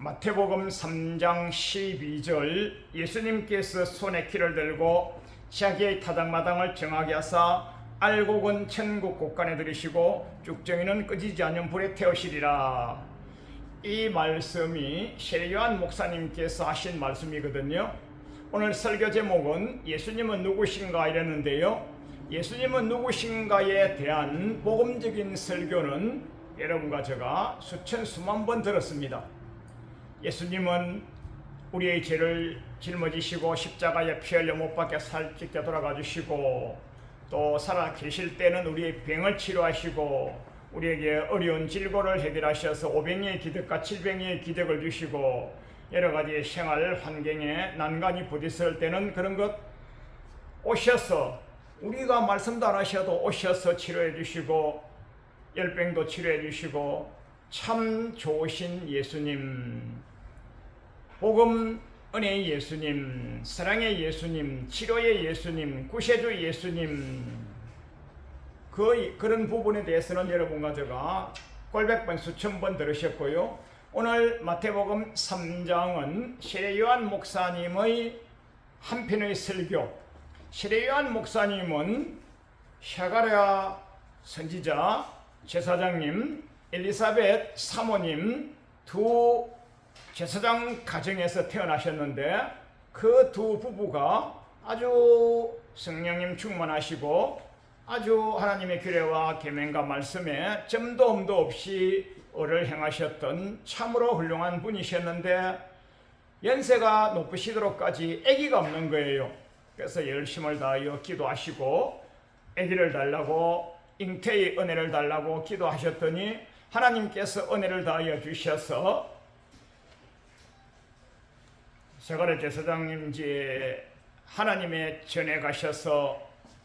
마태복음 3장 12절 예수님께서 손에 키를 들고 자기의 타당마당을 정하게 하사 알곡은 천국 곳간에 들이시고 쭉정이는 끄지지 않는 불에 태우시리라. 이 말씀이 세례요한 목사님께서 하신 말씀이거든요. 오늘 설교 제목은 예수님은 누구신가 이랬는데요, 예수님은 누구신가에 대한 복음적인 설교는 여러분과 제가 수천 수만 번 들었습니다. 예수님은 우리의 죄를 짊어지시고 십자가에 피 흘려 못 박혀 살찌게 돌아가 주시고, 또 살아 계실 때는 우리의 병을 치료하시고 우리에게 어려운 질고를 해결하셔서 500리의 기득과 700리의 기득을 주시고, 여러 가지 생활 환경에 난간이 부딪힐 때는 그런 것 오셔서, 우리가 말씀도 안 하셔도 오셔서 치료해 주시고 열병도 치료해 주시고, 참 좋으신 예수님, 복음 은혜의 예수님, 사랑의 예수님, 치료의 예수님, 구세주 예수님, 그런 부분에 대해서는 여러분과 제가 꼴백번 수천 번 들으셨고요. 오늘 마태복음 3장은 세례요한 목사님의 한편의 설교. 세례요한 목사님은 샤가랴 선지자, 제사장님, 엘리사벳 사모님 두 제사장 가정에서 태어나셨는데, 그 두 부부가 아주 성령님 충만하시고 아주 하나님의 규례와 계명과 말씀에 점도 엄도 없이 을을 행하셨던 참으로 훌륭한 분이셨는데, 연세가 높으시도록까지 아기가 없는 거예요. 그래서 열심을 다하여 기도하시고 아기를 달라고, 잉태의 은혜를 달라고 기도하셨더니 하나님께서 은혜를 다하여 주셔서 샤가랴 제사장님 이제 하나님의 전에 가셔서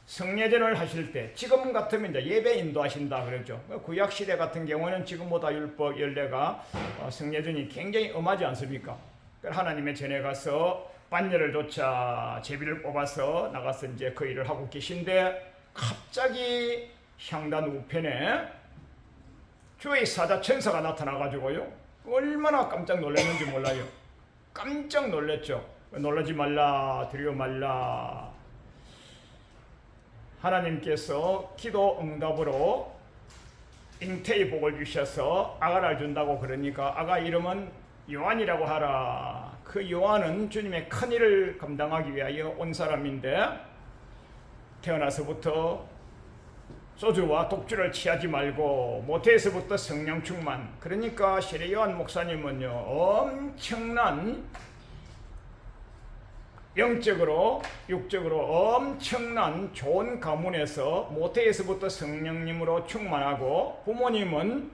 성례전을 하실 때, 지금 같으면 이제 예배 인도하신다 그러죠. 구약 시대 같은 경우는 지금보다 율법 연례가 성례전이 굉장히 엄하지 않습니까? 하나님의 전에 가서 반열을 조차 제비를 뽑아서 나가서 이제 그 일을 하고 계신데, 갑자기 향단 우편에 주의 사자 천사가 나타나가지고요, 얼마나 깜짝 놀랐는지 몰라요. 깜짝 놀랐죠. 놀라지 말라, 두려워 말라. 하나님께서 기도 응답으로 잉태의 복을 주셔서 아가를 준다고 그러니까 아가 이름은 요한이라고 하라. 그 요한은 주님의 큰 일을 감당하기 위하여 온 사람인데, 태어나서부터 소주와 독주를 취하지 말고 모태에서부터 성령 충만. 그러니까 세례요한 목사님은요, 엄청난 영적으로 육적으로 엄청난 좋은 가문에서 모태에서부터 성령님으로 충만하고, 부모님은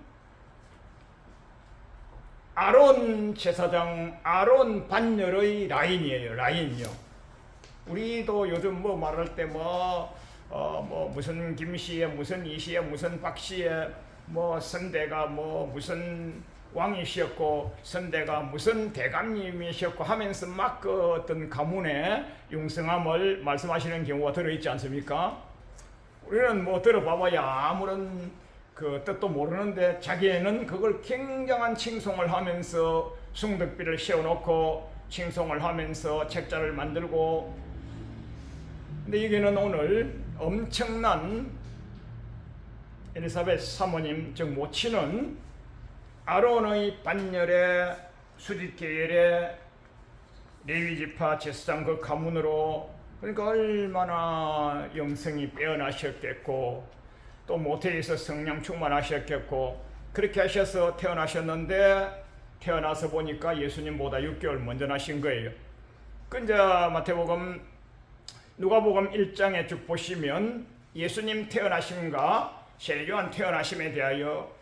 아론 제사장, 아론 반열의 라인이에요. 라인이요. 우리도 요즘 뭐 말할 때 무슨 김씨에 무슨 이씨에 무슨 박씨에 뭐 선대가 뭐 무슨 왕이셨고 선대가 무슨 대감님이셨고 하면서 막 그 어떤 가문의 융성함을 말씀하시는 경우가 들어있지 않습니까? 우리는 뭐 들어봐봐야 아무런 그 뜻도 모르는데, 자기애는 그걸 굉장한 칭송을 하면서 숭덕비를 세워놓고 칭송을 하면서 책자를 만들고. 근데 여기는 오늘 엄청난 엘리사벳 사모님, 즉 모친은 아론의 반열의 수직계열의 레위지파 제사장 그 가문으로, 그러니까 얼마나 영성이 빼어나셨겠고, 또 모태에서 성령 충만하셨겠고, 그렇게 하셔서 태어나셨는데, 태어나서 보니까 예수님보다 6개월 먼저 나신 거예요. 그 이제 마태복음, 누가복음 1장에 쭉 보시면 예수님 태어나심과 세례요한 태어나심에 대하여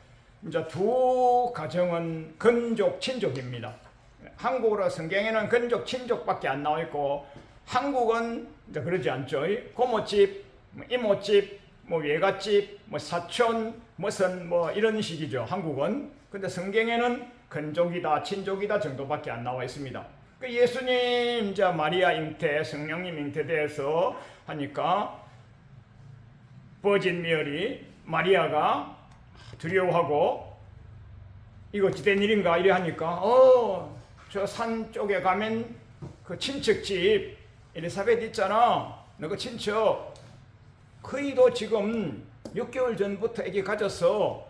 이제 두 가정은 건족 친족입니다. 한국으로 성경에는 건족 친족밖에 안 나와 있고, 한국은 이제 그러지 않죠. 고모집, 이모집, 외갓집, 사촌, 무슨 이런 식이죠, 한국은. 근데 성경에는 건족이다, 친족이다 정도밖에 안 나와 있습니다. 그 예수님 이제 마리아 잉태, 성령님 잉태돼서 하니까 버진 메리, 마리아가 두려워하고 이거 어찌된 일인가 이래 하니까 저 산 쪽에 가면 그 친척집 엘리사벳 있잖아. 너 그 친척 그이도 지금 6개월 전부터 아기 가져서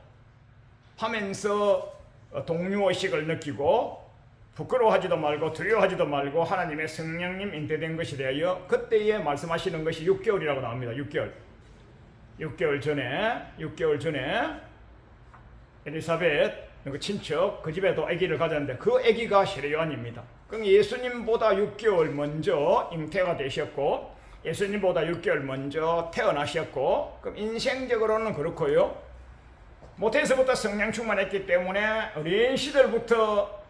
하면서 동료의식을 느끼고 부끄러워하지도 말고 두려워하지도 말고 하나님의 성령님 인도된 것이 되어 그때에 말씀하시는 것이 6개월이라고 나옵니다. 6개월 전에 엘리사벳 그 친척 그 집에도 아기를 가졌는데 그 아기가 세례요한입니다. 그럼 예수님보다 6개월 먼저 잉태가 되셨고 예수님보다 6개월 먼저 태어나셨고 그럼 인생적으로는 그렇고요. 모태에서부터 성령 충만했기 때문에 어린 시절부터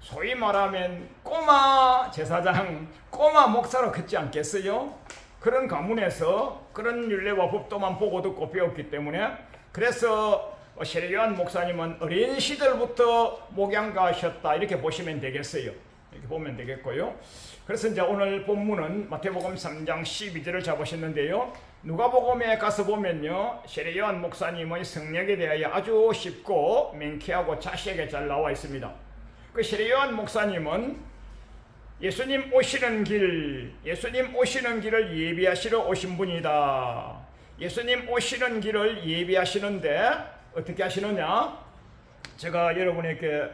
소위 말하면 꼬마 제사장, 꼬마 목사로 컸지 않겠어요? 그런 가문에서 그런 율례와 법도만 보고 듣고 배웠기 때문에 그래서 세례요한 목사님은 어린 시절부터 목양가셨다 이렇게 보시면 되겠어요. 이렇게 보면 되겠고요. 그래서 이제 오늘 본문은 마태복음 3장 12절을 잡으셨는데요. 누가복음에 가서 보면요. 세례요한 목사님의 성역에 대하여 아주 쉽고 명쾌하고 자세하게 잘 나와 있습니다. 그 세례요한 목사님은 예수님 오시는 길을 예비하시러 오신 분이다. 예수님 오시는 길을 예비하시는데 어떻게 하시느냐? 제가 여러분에게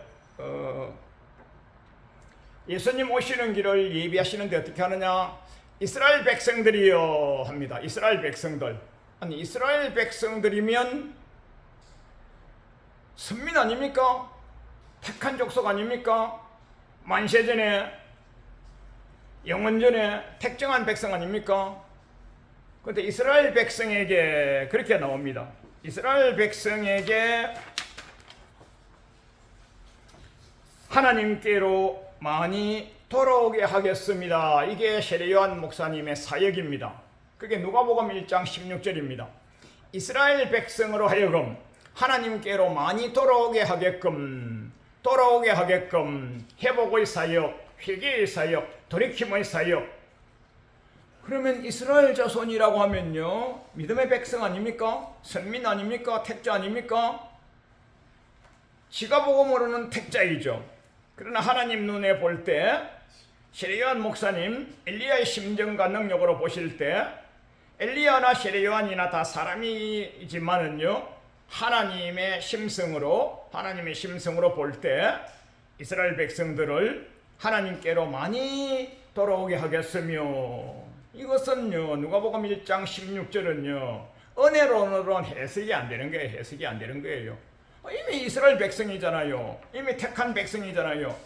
예수님 오시는 길을 예비하시는데 어떻게 하느냐? 이스라엘 백성들이요 합니다. 이스라엘 백성들. 아니 이스라엘 백성들이면 선민 아닙니까? 택한 족속 아닙니까? 만세전에 영원전에 택정한 백성 아닙니까? 그런데 이스라엘 백성에게 그렇게 나옵니다. 이스라엘 백성에게 하나님께로 많이 돌아오게 하겠습니다. 이게 세례요한 목사님의 사역입니다. 그게 누가복음 1장 16절입니다. 이스라엘 백성으로 하여금 하나님께로 많이 돌아오게 하게끔 회복의 사역, 회개의 사역, 돌이킴의 사역. 그러면 이스라엘 자손이라고 하면요 믿음의 백성 아닙니까? 선민 아닙니까? 택자 아닙니까? 지가복음으로는 택자이죠. 그러나 하나님 눈에 볼 때 세례요한 목사님 엘리야의 심정과 능력으로 보실 때 엘리야나 세례요한이나 다 사람이지만은요 하나님의 심성으로 볼 때 이스라엘 백성들을 하나님께로 많이 돌아오게 하겠으며 이것은요 누가복음 1장 16절은요 은혜로는 해석이 안 되는 거예요. 이미 이스라엘 백성이잖아요. 이미 택한 백성이잖아요.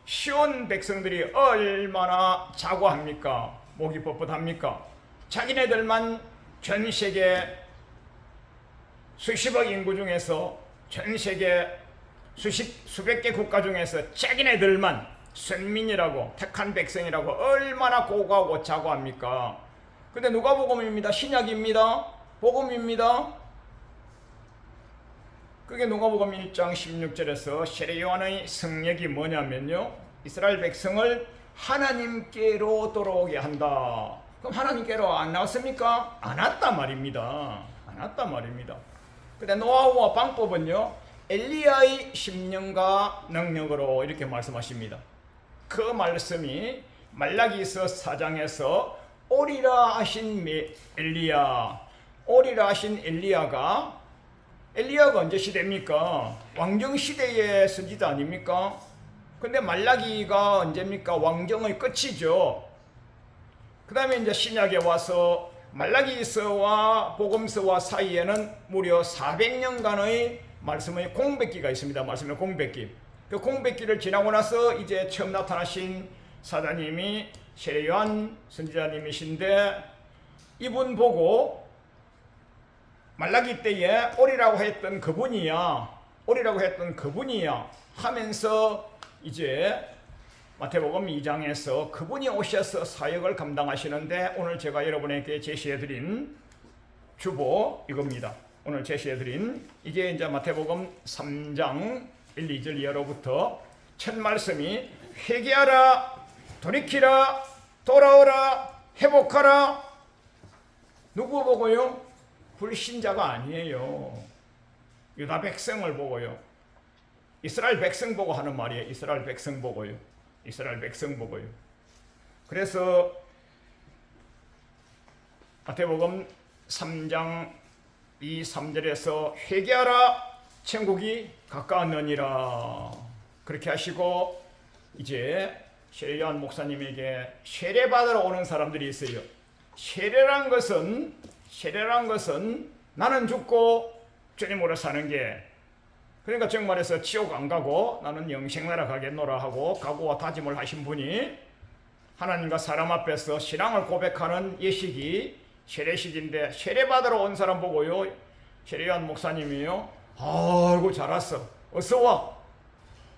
시온 백성들이 얼마나 자고합니까? 목이 뻣뻣합니까? 자기네들만 전 세계 수십억 인구 중에서 전 세계 수백 개 국가 중에서 자기네들만 선민이라고 택한 백성이라고 얼마나 고고하고 자고합니까? 근데 누가복음입니다. 신약입니다. 복음입니다. 그게 누가복음 1장 16절에서 세례요한의 성역이 뭐냐면요 이스라엘 백성을 하나님께로 돌아오게 한다. 그럼 하나님께로 안 나왔습니까? 안 왔단 말입니다. 근데 노하우와 방법은요 엘리야의 심령과 능력으로 이렇게 말씀하십니다. 그 말씀이 말라기서 4장에서 오리라 하신 엘리야가 언제 시대입니까? 왕정 시대의 선지자 아닙니까? 근데 말라기가 언제입니까? 왕정의 끝이죠. 그 다음에 이제 신약에 와서 말라기서와 복음서와 사이에는 무려 400년간의 말씀의 공백기가 있습니다. 말씀의 공백기. 그 공백기를 지나고 나서 이제 처음 나타나신 사자님이 세례요한 선지자님이신데 이분 보고 말라기 때에 오리라고 했던 그분이야 하면서 이제 마태복음 2장에서 그분이 오셔서 사역을 감당하시는데 오늘 제가 여러분에게 제시해드린 주보 이겁니다. 오늘 제시해드린 이게 이제 마태복음 3장 1, 2절 이하로부터 첫 말씀이 회개하라, 돌이키라, 돌아오라, 회복하라. 누구 보고요? 불신자가 아니에요. 유다 백성을 보고요. 이스라엘 백성 보고 하는 말이에요. 이스라엘 백성 보고요. 이스라엘 백성 보고요. 그래서 마태복음 3장 2, 3절에서 회개하라 천국이 가까웠느니라 그렇게 하시고 이제 세례요한 목사님에게 세례받으러 오는 사람들이 있어요. 세례란 것은 나는 죽고 주님으로 사는 게, 그러니까 정말해서 지옥 안 가고 나는 영생나라 가겠노라 하고 각오와 다짐을 하신 분이 하나님과 사람 앞에서 신앙을 고백하는 예식이 세례식인데, 세례받으러 온 사람 보고요, 세례요한 목사님이요, 아이고 잘 왔어, 어서 와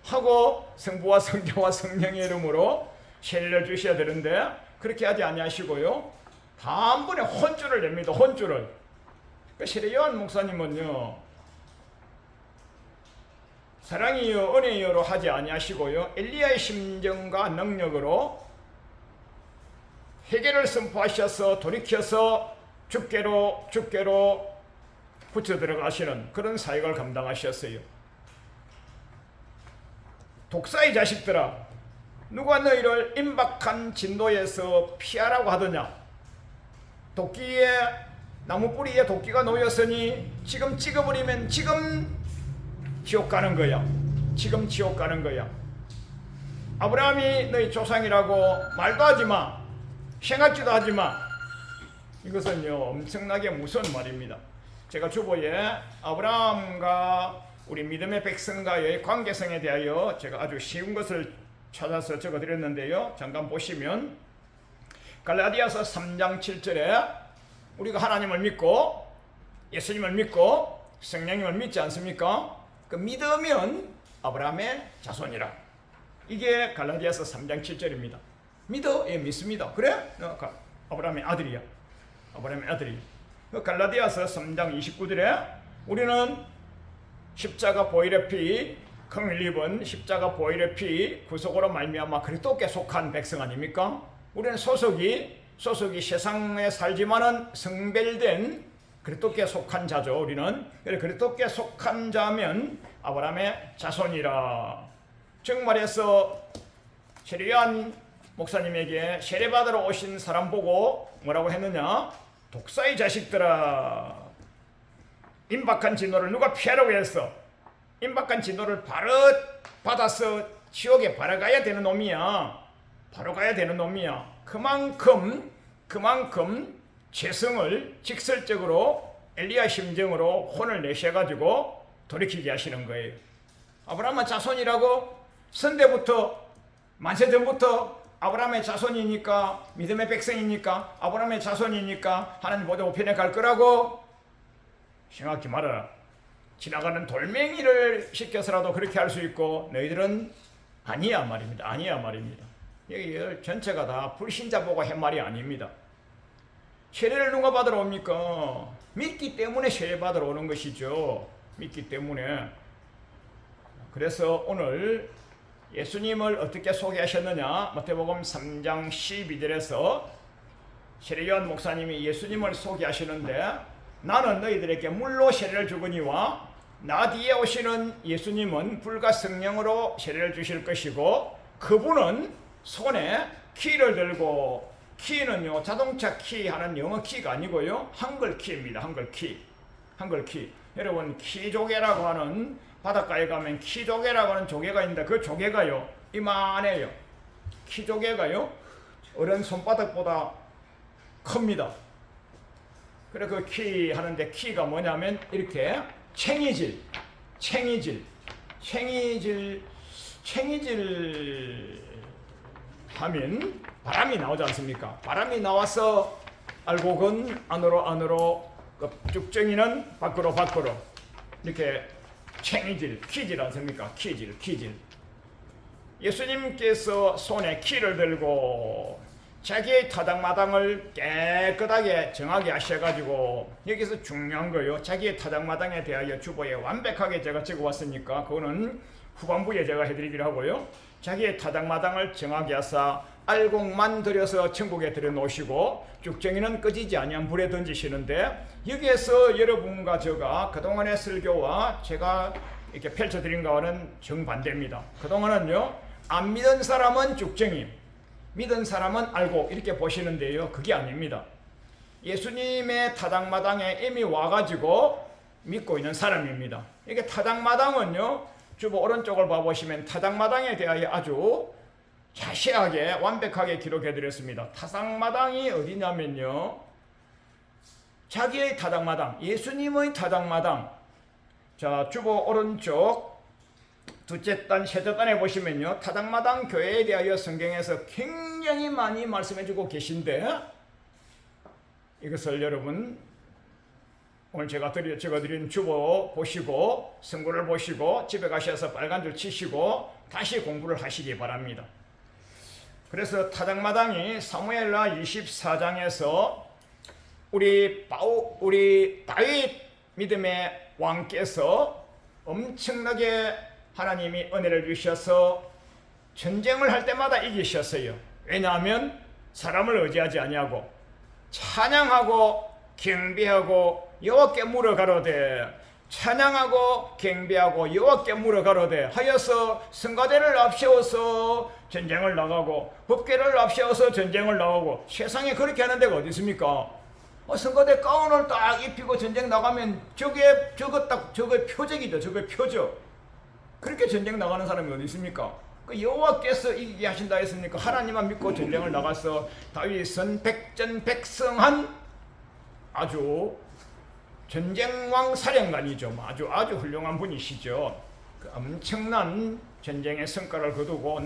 하고 성부와 성자와 성령의 이름으로 세례를 주셔야 되는데 그렇게 하지 아니하시고요, 한 번에 혼줄을 냅니다. 혼줄을. 세례요한 목사님은요, 사랑이요 은혜요로 하지 아니하시고요, 엘리야의 심정과 능력으로 회개를 선포하셔서 돌이켜서 죽게로 붙여 들어가시는 그런 사역을 감당하셨어요. 독사의 자식들아, 누가 너희를 임박한 진노에서 피하라고 하더냐? 도끼에, 나무 뿌리에 도끼가 놓였으니 지금 찍어버리면 지금 지옥 가는 거야. 지금 지옥 가는 거야. 아브라함이 너희 조상이라고 말도 하지 마, 생각지도 하지 마. 이것은요 엄청나게 무서운 말입니다. 제가 주보에 아브라함과 우리 믿음의 백성과의 관계성에 대하여 제가 아주 쉬운 것을 찾아서 적어드렸는데요, 잠깐 보시면 갈라디아서 3장 7절에 우리가 하나님을 믿고 예수님을 믿고 성령님을 믿지 않습니까? 그 믿으면 아브라함의 자손이라. 이게 갈라디아서 3장 7절입니다. 믿어? 예, 믿습니다. 그래? 아브라함의 아들이야. 아브라함의 아들이. 갈라디아서 3장 29절에 우리는 십자가 보혈의 피, 긍휼 입은 십자가 보혈의 피 구속으로 말미암아 그리스도께 속한 백성 아닙니까? 우리는 소속이 세상에 살지만은 성별된 그리스도께 속한 자죠. 우리는 그리스도께 속한 자면 아브라함의 자손이라. 정말해서 세례요한 목사님에게 세례받으러 오신 사람 보고 뭐라고 했느냐? 독사의 자식들아, 임박한 진노를 누가 피하라고 했어? 임박한 진노를 바로 받아서 지옥에 바로 가야 되는 놈이야. 바로 가야 되는 놈이야. 그만큼 죄성을 직설적으로 엘리야 심정으로 혼을 내셔가지고 돌이키게 하시는 거예요. 아브라함은 자손이라고 선대부터 만세전부터 아브라함의 자손이니까, 믿음의 백성이니까, 아브라함의 자손이니까 하나님 보좌 우편에 갈 거라고 생각하지 말아라. 지나가는 돌멩이를 시켜서라도 그렇게 할 수 있고 너희들은 아니야 말입니다. 아니야 말입니다. 여기 전체가 다 불신자 보고 한 말이 아닙니다. 세례를 누가 받으러 옵니까? 믿기 때문에 세례 받으러 오는 것이죠. 믿기 때문에. 그래서 오늘 예수님을 어떻게 소개하셨느냐? 마태복음 3장 12절에서 세례요한 목사님이 예수님을 소개하시는데, 나는 너희들에게 물로 세례를 주거니와 나 뒤에 오시는 예수님은 불과 성령으로 세례를 주실 것이고, 그분은 손에 키를 들고, 키는요 자동차 키 하는 영어 키가 아니고요 한글 키입니다. 한글 키. 여러분 키조개라고 하는, 바닷가에 가면 키조개라고 하는 조개가 있는데 그 조개가요 이만해요. 키조개가요 어른 손바닥보다 큽니다. 그래 그 키 하는데 키가 뭐냐면 이렇게 챙이질 하면 바람이 나오지 않습니까? 바람이 나와서 알곡은 안으로 쭉정이는 밖으로 이렇게 키질 않습니까? 키질. 예수님께서 손에 키를 들고 자기의 타당마당을 깨끗하게 정하게 하셔가지고, 여기서 중요한 거요, 자기의 타당마당에 대하여 주보에 완벽하게 제가 적어왔으니까 그거는 후반부에 제가 해드리기로 하고요. 자기의 타당마당을 정하게 하사 알곡만 들여서 천국에 들여놓으시고 쭉정이는 꺼지지 아니한 불에 던지시는데, 여기에서 여러분과 제가 그동안의 설교와 제가 이렇게 펼쳐드린 거와는 정반대입니다. 그동안은요, 안 믿은 사람은 쭉정이, 믿은 사람은 알고 이렇게 보시는데요, 그게 아닙니다. 예수님의 타당마당에 이미 와가지고 믿고 있는 사람입니다. 이게 타당마당은요, 주보 오른쪽을 봐보시면 타당마당에 대하여 아주 자세하게 완벽하게 기록해 드렸습니다. 타당마당이 어디냐면요, 자기의 타당마당, 예수님의 타당마당. 자, 주보 오른쪽 둘째 단, 셋째 단에 보시면요, 타당마당 교회에 대하여 성경에서 굉장히 많이 말씀해 주고 계신데, 이것을 여러분 오늘 제가 적어드린 주보 보시고 성구를 보시고 집에 가셔서 빨간 줄 치시고 다시 공부를 하시기 바랍니다. 그래서 타당마당이 사무엘하 24장에서 우리 다윗 믿음의 왕께서 엄청나게 하나님이 은혜를 주셔서 전쟁을 할 때마다 이기셨어요. 왜냐하면 사람을 의지하지 아니하고 찬양하고 경배하고 여호와께 물어가로되, 찬양하고 경배하고 여호와께 물어가로되 하여서 성가대를 앞세워서 전쟁을 나가고 법궤를 앞세워서 전쟁을 나가고, 세상에 그렇게 하는 데가 어디 있습니까? 성가대 가운을 딱 입히고 전쟁 나가면 저게 표적이죠. 저게 표적. 그렇게 전쟁 나가는 사람이 어디 있습니까? 여호와께서 이기게 하신다 했습니까? 하나님만 믿고 전쟁을 나가서 다윗은 백전백승한 아주 전쟁왕 사령관이죠. 아주 훌륭한 분이시죠. 그 엄청난 전쟁의 성과를 거두고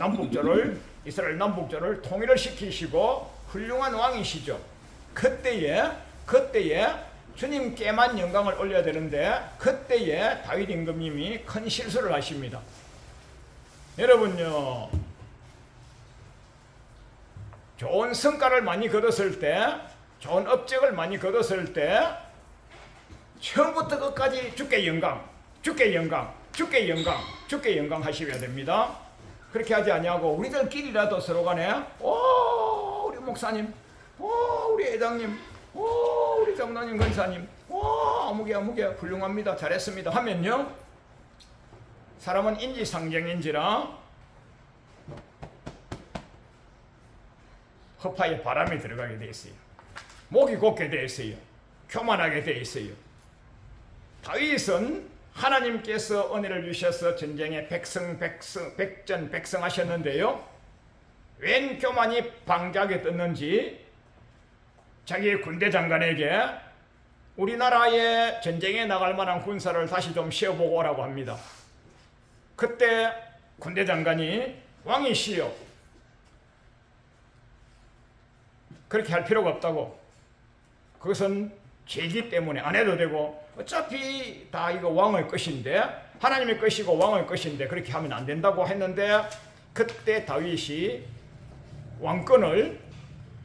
이스라엘 남북조를 통일을 시키시고 훌륭한 왕이시죠. 그때에 주님께만 영광을 올려야 되는데, 그때에 다윗 임금님이 큰 실수를 하십니다. 여러분요, 좋은 성과를 많이 거뒀을 때, 좋은 업적을 많이 거뒀을 때 처음부터 끝까지 주께 영광, 주께 영광, 주께 영광, 주께 영광 하셔야 됩니다. 그렇게 하지 아니하고 우리들끼리라도 서로 간에 우리 목사님, 우리 회장님, 우리 장로님, 권사님, 아무개 훌륭합니다, 잘했습니다 하면요, 사람은 인지상정인지라 허파에 바람이 들어가게 돼 있어요. 목이 곧게 돼 있어요. 교만하게 돼 있어요. 다윗은 하나님께서 은혜를 주셔서 전쟁에 백전백승하셨는데요, 웬 교만이 방자하게 떴는지 자기의 군대 장관에게 우리나라에 전쟁에 나갈 만한 군사를 다시 좀 세워보고 오라고 합니다. 그때 군대 장관이 왕이시여, 그렇게 할 필요가 없다고, 그것은 죄이기 때문에 안 해도 되고 어차피 다 이거 왕의 것인데, 하나님의 것이고 왕의 것인데 그렇게 하면 안 된다고 했는데, 그때 다윗이 왕권을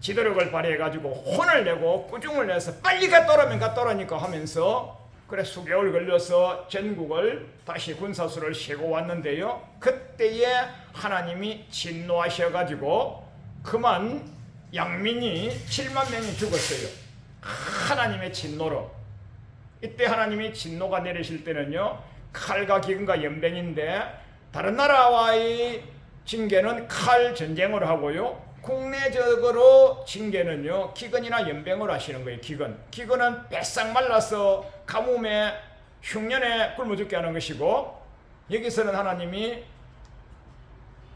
지도력을 발휘해가지고 혼을 내고 꾸중을 내서 빨리 갔더라니까 하면서 그래 수개월 걸려서 전국을 다시 군사수를 세고 왔는데요, 그때에 하나님이 진노하셔가지고 그만 양민이 7만 명이 죽었어요. 하나님의 진노로. 이때 하나님이 진노가 내리실 때는요, 칼과 기근과 연병인데, 다른 나라와의 징계는 칼 전쟁으로 하고요, 국내적으로 징계는요 기근이나 연병을 하시는 거예요. 기근은 배싹 말라서 가뭄에 흉년에 굶어 죽게 하는 것이고, 여기서는 하나님이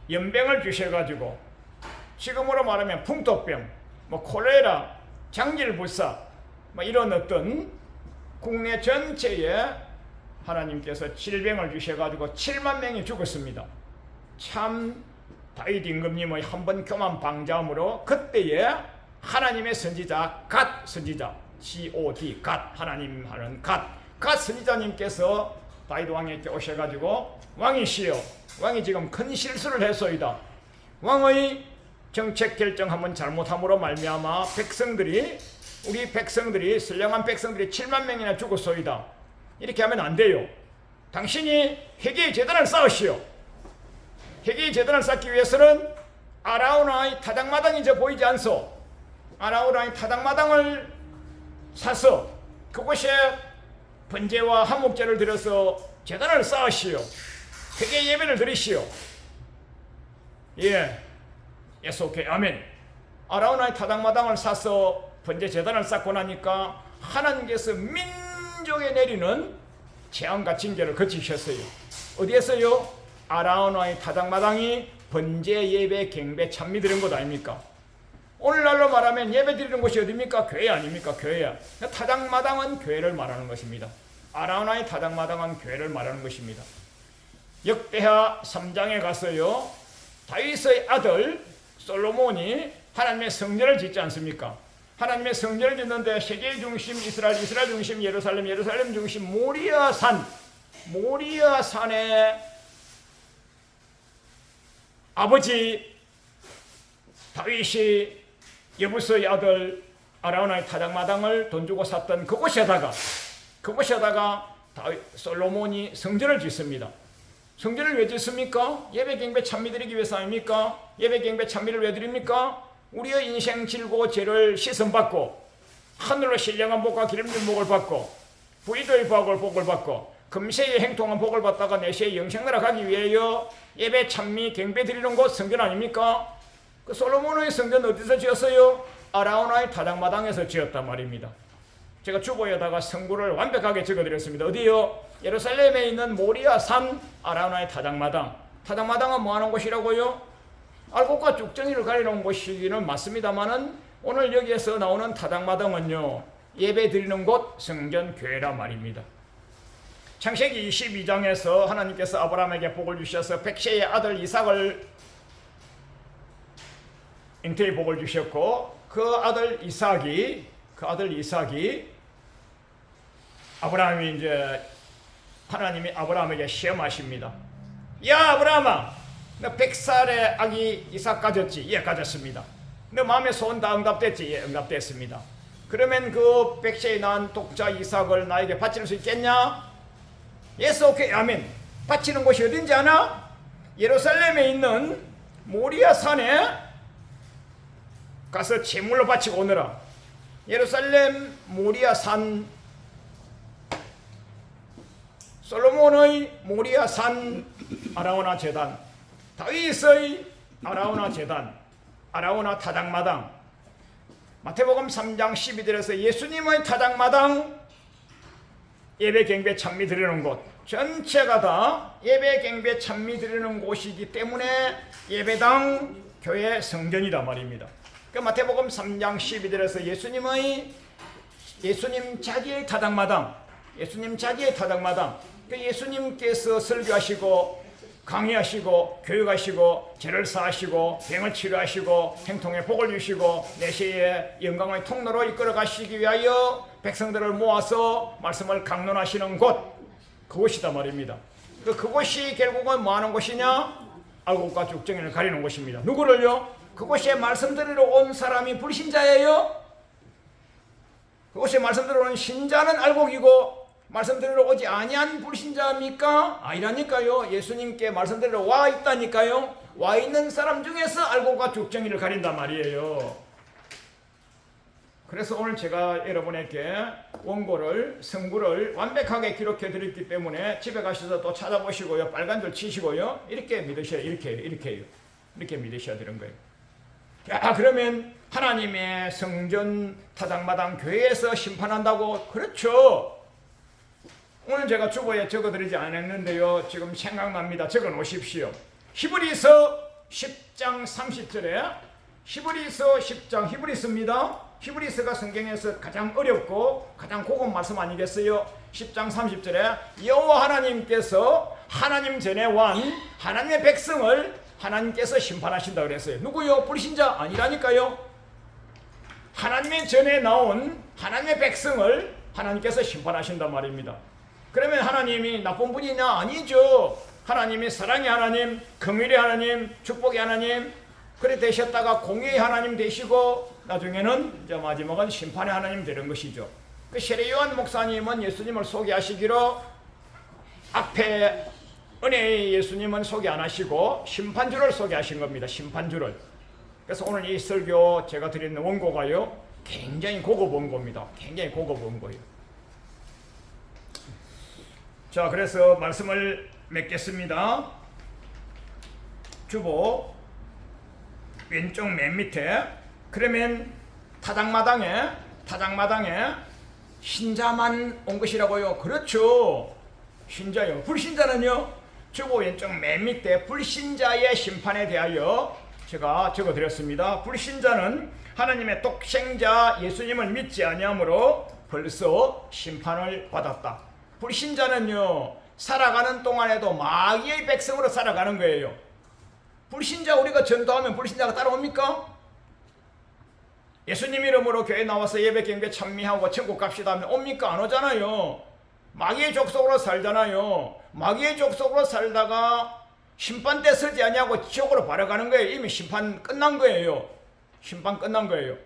연병을 주셔가지고, 지금으로 말하면 풍토병, 콜레라, 장질불사, 이런 어떤 국내 전체에 하나님께서 질병을 주셔가지고 7만 명이 죽었습니다. 참 다윗 임금님의 한번 교만 방자함으로 그때에 하나님의 선지자 갓 선지자, God, 갓, 하나님 하는 갓 선지자님께서 다윗 왕에게 오셔가지고 왕이시여, 왕이 지금 큰 실수를 했소이다. 왕의 정책 결정 한번 잘못함으로 말미암아 우리 백성들이 선량한 백성들이 7만 명이나 죽었소이다. 이렇게 하면 안 돼요. 당신이 회개의 제단을 쌓으시오. 회개의 제단을 쌓기 위해서는 아라우나의 타작마당이 저 보이지 않소? 아라우나의 타작마당을 사서 그곳에 번제와 한목제를 드려서 제단을 쌓으시오. 회개 예배를 드리시오. 예, 예수께 아멘. 아라우나의 타당마당을 사서 번제 제단을 쌓고 나니까 하나님께서 민족에 내리는 재앙과 징계를 거치셨어요. 어디에서요? 아라우나의 타당마당이 번제 예배 경배 찬미 드리는 곳 아닙니까? 오늘날로 말하면 예배 드리는 곳이 어디입니까? 교회 아닙니까? 교회야. 타당마당은 교회를 말하는 것입니다. 아라우나의 타당마당은 교회를 말하는 것입니다. 역대하 3장에 가서요, 다윗의 아들 솔로몬이 하나님의 성전을 짓지 않습니까? 하나님의 성전을 짓는데 세계 중심 이스라엘, 이스라엘 중심 예루살렘, 예루살렘 중심 모리아산에 아버지 다윗이 여부스의 아들 아라우나의 타작마당을 돈 주고 샀던 그곳에다가 솔로몬이 성전을 짓습니다. 성전을 왜 짓습니까? 예배 경배 찬미 드리기 위해서 아닙니까? 예배 경배 찬미를 왜 드립니까? 우리의 인생 질고 죄를 씻음받고 하늘로 신령한 복과 기름진 복을 받고 부의도의 복을 받고 금세의 행통한 복을 받다가 내세의 영생나라 가기 위하여 예배 찬미 경배 드리는 곳 성전 아닙니까? 그 솔로몬의 성전 어디서 지었어요? 아라우나의 타작마당에서 지었단 말입니다. 제가 주보에다가 성구를 완벽하게 적어드렸습니다. 어디요? 예루살렘에 있는 모리아산 아라우나의 타작마당. 타작마당은 뭐하는 곳이라고요? 알곡과 쭉정이를 가리는 곳이기는 맞습니다만은 오늘 여기에서 나오는 타작마당은요, 예배 드리는 곳 성전 교회라 말입니다. 창세기 22장에서 하나님께서 아브라함에게 복을 주셔서 백세의 아들 이삭을 잉태의 복을 주셨고 그 아들 이삭이 아브라함이 이제 하나님이 아브라함에게 시험하십니다. 야 아브라함아, 너 100살의 아기 이삭 가졌지? 예, 가졌습니다. 너 마음의 소원 다 응답됐지? 예, 응답됐습니다. 그러면 그 100세에 낳은 독자 이삭을 나에게 바칠 수 있겠냐? 예스, 오케이, 아멘. 바치는 곳이 어딘지 아나? 예루살렘에 있는 모리아산에 가서 제물로 바치고 오너라. 예루살렘 모리아산, 솔로몬의 모리아산 아라우나 제단, 다윗의 아라우나 제단, 아라우나 타작마당, 마태복음 3장 12절에서 예수님의 타작마당, 예배 경배 찬미 드리는 곳 전체가 다 예배 경배 찬미 드리는 곳이기 때문에 예배당 교회 성전이다 말입니다. 그 마태복음 3장 12절에서 예수님 자기의 타작마당, 그 예수님께서 설교하시고 강의하시고 교육하시고 죄를 사하시고 병을 치료하시고 행통에 복을 주시고 내세의 영광의 통로로 이끌어 가시기 위하여 백성들을 모아서 말씀을 강론하시는 곳, 그곳이다 말입니다. 그곳이 결국은 뭐하는 곳이냐? 알곡과 쭉정이를 가리는 곳입니다. 누구를요? 그곳에 말씀 들으러 온 사람이 불신자예요? 그곳에 말씀 들으러 온 신자는 알곡이고 말씀 들으러 오지 아니한 불신자입니까? 아니라니까요. 예수님께 말씀 들으러 와 있다니까요. 와 있는 사람 중에서 알곡과 쭉정이를 가린단 말이에요. 그래서 오늘 제가 여러분에게 원고를, 성구를 완벽하게 기록해 드렸기 때문에 집에 가셔서 또 찾아보시고요, 빨간 줄 치시고요, 이렇게 믿으셔야, 이렇게 믿으셔야 되는 거예요. 야, 그러면 하나님의 성전 타작마당 교회에서 심판한다고? 그렇죠. 오늘 제가 주보에 적어드리지 않았는데요, 지금 생각납니다. 적어 놓으십시오. 히브리서 10장 30절에 히브리서 10장, 히브리서입니다. 히브리서가 성경에서 가장 어렵고 가장 고급 말씀 아니겠어요? 10장 30절에 여호와 하나님께서 하나님 전에 왕 하나님의 백성을 하나님께서 심판하신다 그랬어요. 누구요? 불신자 아니라니까요. 하나님의 전에 나온 하나님의 백성을 하나님께서 심판하신단 말입니다. 그러면 하나님이 나쁜 분이냐? 아니죠. 하나님이 사랑의 하나님, 긍휼의 하나님, 축복의 하나님, 그래 되셨다가 공의의 하나님 되시고 나중에는 이제 마지막은 심판의 하나님 되는 것이죠. 그 세례요한 목사님은 예수님을 소개하시기로 앞에 은혜의 예수님은 소개 안 하시고 심판주를 소개하신 겁니다. 심판주를. 그래서 오늘 이 설교 제가 드리는 원고가요, 굉장히 고급 원고입니다. 굉장히 고급 원고예요. 자, 그래서 말씀을 맺겠습니다. 주보 왼쪽 맨 밑에, 그러면 타작마당에 신자만 온 것이라고요. 그렇죠. 신자요. 불신자는요. 주보 왼쪽 맨 밑에 불신자의 심판에 대하여 제가 적어드렸습니다. 불신자는 하나님의 독생자 예수님을 믿지 아니하므로 벌써 심판을 받았다. 불신자는요, 살아가는 동안에도 마귀의 백성으로 살아가는 거예요. 불신자 우리가 전도하면 불신자가 따라옵니까? 예수님 이름으로 교회 나와서 예배 경배 찬미하고 천국 갑시다 하면 옵니까? 안 오잖아요. 마귀의 족속으로 살잖아요. 마귀의 족속으로 살다가 심판 때 서지 아니하고 지옥으로 바라가는 거예요. 이미 심판 끝난 거예요. 심판 끝난 거예요.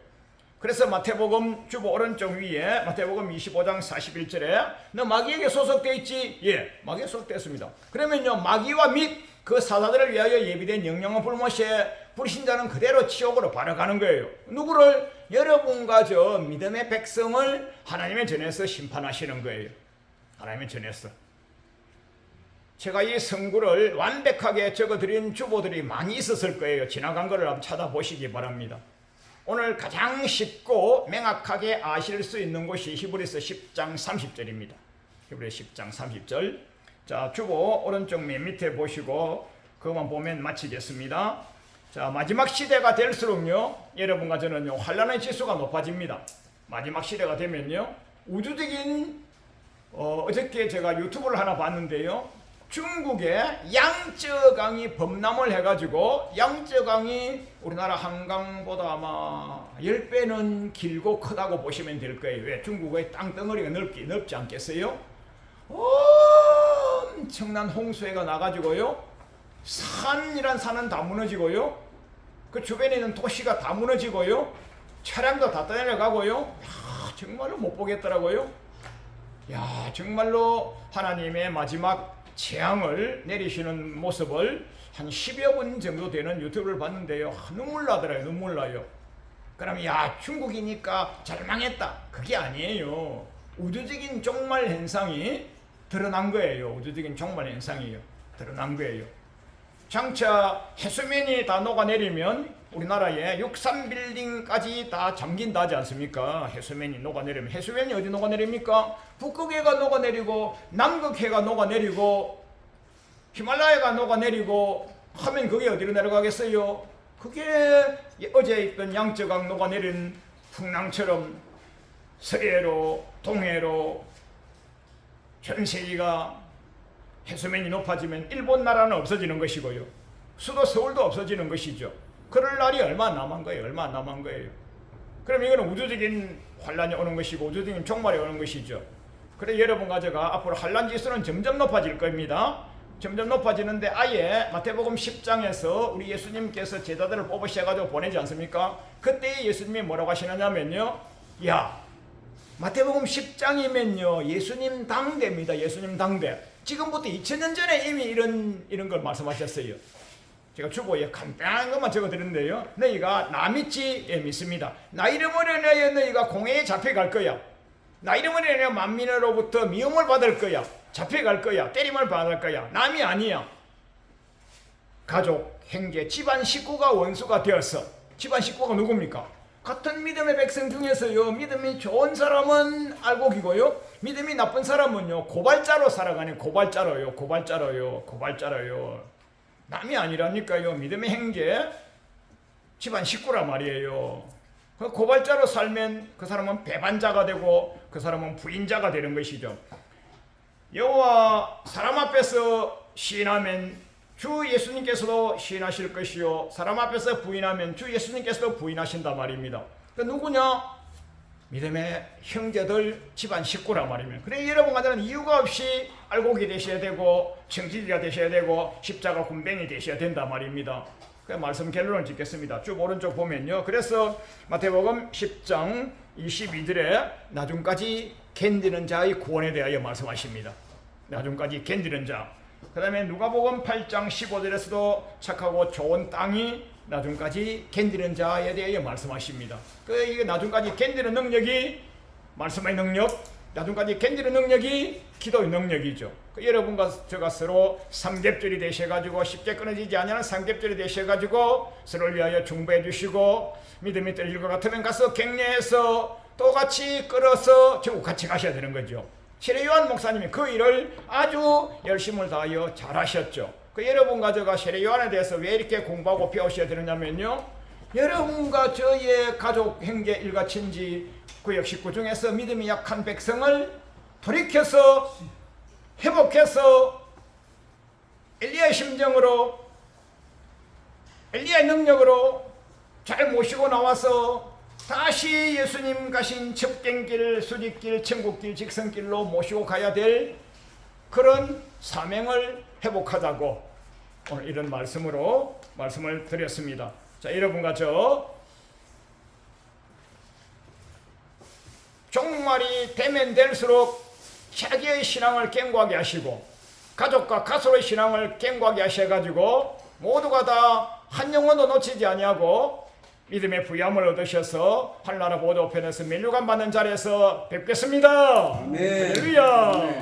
그래서 마태복음 주보 오른쪽 위에 마태복음 25장 41절에 너 마귀에게 소속되어 있지? 예, 마귀에 소속되었습니다. 그러면요, 마귀와 및 그 사자들을 위하여 예비된 영영한 불못에 불신자는 그대로 지옥으로 바라가는 거예요. 누구를? 여러분과 저 믿음의 백성을 하나님의 전에서 심판하시는 거예요. 하나님의 전에서. 제가 이 선구를 완벽하게 적어드린 주보들이 많이 있었을 거예요. 지나간 거를 한번 찾아보시기 바랍니다. 오늘 가장 쉽고 명확하게 아실 수 있는 곳이 히브리서 10장 30절입니다. 히브리서 10장 30절. 자, 주보 오른쪽 맨 밑에 보시고 그것만 보면 마치겠습니다. 자, 마지막 시대가 될수록요, 여러분과 저는요, 환란의 지수가 높아집니다. 마지막 시대가 되면요, 우주적인 어저께 제가 유튜브를 하나 봤는데요, 중국에 양쯔강이 범람을 해가지고 양쯔강이 우리나라 한강보다 아마 10배는 길고 크다고 보시면 될 거예요. 왜? 중국의 땅덩어리가 넓지 않겠어요? 엄청난 홍수해가 나가지고요, 산이란 산은 다 무너지고요, 그 주변에 있는 도시가 다 무너지고요, 차량도 다 떠내려가고요. 야, 정말로 못 보겠더라고요. 야, 정말로 하나님의 마지막 재앙을 내리시는 모습을 한 10여 분 정도 되는 유튜브를 봤는데요, 눈물 나더라고요. 눈물 나요. 그러면 야, 중국이니까 잘 망했다, 그게 아니에요. 우주적인 종말 현상이 드러난 거예요. 우주적인 종말 현상이에요. 드러난 거예요. 장차 해수면이 다 녹아내리면 우리나라에 63빌딩까지 다 잠긴다 하지 않습니까? 해수면이 녹아내리면. 해수면이 어디 녹아내립니까? 북극해가 녹아내리고 남극해가 녹아내리고 히말라야가 녹아내리고 하면 그게 어디로 내려가겠어요? 그게 어제 있던 양쯔강 녹아내린 풍랑처럼 서해로 동해로 전 세계가 해수면이 높아지면 일본 나라는 없어지는 것이고요, 수도 서울도 없어지는 것이죠. 그럴 날이 얼마 남은 거예요. 얼마 남은 거예요. 그럼 이거는 우주적인 환란이 오는 것이고 우주적인 종말이 오는 것이죠. 그래 여러분 가져가 앞으로 환란 지수는 점점 높아질 겁니다. 점점 높아지는데 아예 마태복음 10장에서 우리 예수님께서 제자들을 뽑으셔가지고 보내지 않습니까? 그때 예수님이 뭐라고 하시느냐면요, 야, 마태복음 10장이면요 예수님 당대입니다. 예수님 당대. 지금부터 2000년 전에 이미 이런 걸 말씀하셨어요. 제가 주보에 간단한 것만 적어드렸는데요, 너희가 나 믿지? 예, 믿습니다. 나 이름으로 인하여 너희가 공회에 잡혀갈 거야. 나 이름으로 인하여 만민으로부터 미움을 받을 거야. 잡혀갈 거야. 때림을 받을 거야. 남이 아니야. 가족, 형제, 집안 식구가 원수가 되었어. 집안 식구가 누굽니까? 같은 믿음의 백성 중에서요, 믿음이 좋은 사람은 알곡이고요, 믿음이 나쁜 사람은요 고발자로 살아가는. 고발자로요. 남이 아니라니까요. 믿음의 형제, 집안 식구란 말이에요. 고발자로 살면 그 사람은 배반자가 되고 그 사람은 부인자가 되는 것이죠. 여호와 사람 앞에서 시인하면 주 예수님께서도 시인하실 것이요, 사람 앞에서 부인하면 주 예수님께서도 부인하신단 말입니다. 그 누구냐? 믿음의 형제들, 집안 식구란 말입니다. 그래 여러분과는 이유가 없이 알곡이 되셔야 되고 청지기가 되셔야 되고 십자가 군뱅이 되셔야 된단 말입니다. 그 말씀 결론을 짓겠습니다. 쭉 오른쪽 보면요, 그래서 마태복음 10장 22절에 나중까지 견디는 자의 구원에 대하여 말씀하십니다. 나중까지 견디는 자. 그 다음에 누가복음 8장 15절에서도 착하고 좋은 땅이 나중까지 견디는 자에 대하여 말씀하십니다. 이게 나중까지 견디는 능력이 말씀의 능력, 나중까지 견디는 능력이 기도의 능력이죠. 여러분과 저가 서로 삼겹줄이 되셔가지고 쉽게 끊어지지 않는 삼겹줄이 되셔가지고 서로를 위하여 중보해 주시고 믿음이 떨어질 것 같으면 가서 격려해서 또 같이 끌어서 전국 같이 가셔야 되는 거죠. 실에 요한 목사님이 그 일을 아주 열심을 다하여 잘하셨죠. 여러분과 저가 실에 요한에 대해서 왜 이렇게 공부하고 배우셔야 되느냐면요, 여러분과 저의 가족, 형제, 일가, 친지, 구역 식구 중에서 믿음이 약한 백성을 돌이켜서 회복해서 엘리야의 심정으로, 엘리야의 능력으로 잘 모시고 나와서 다시 예수님 가신 첩경길, 수직길, 천국길, 직선길로 모시고 가야 될 그런 사명을 회복하자고 오늘 이런 말씀으로 말씀을 드렸습니다. 자, 여러분과 저 종말이 되면 될수록 자기의 신앙을 견고하게 하시고 가족과 가족의 신앙을 견고하게 하셔가지고 모두가 다 한 영혼도 놓치지 아니하고 믿음의 부유함을 얻으셔서 한나라 보도편에서 면류관 받는 자리에서 뵙겠습니다. 아멘. 할렐루야.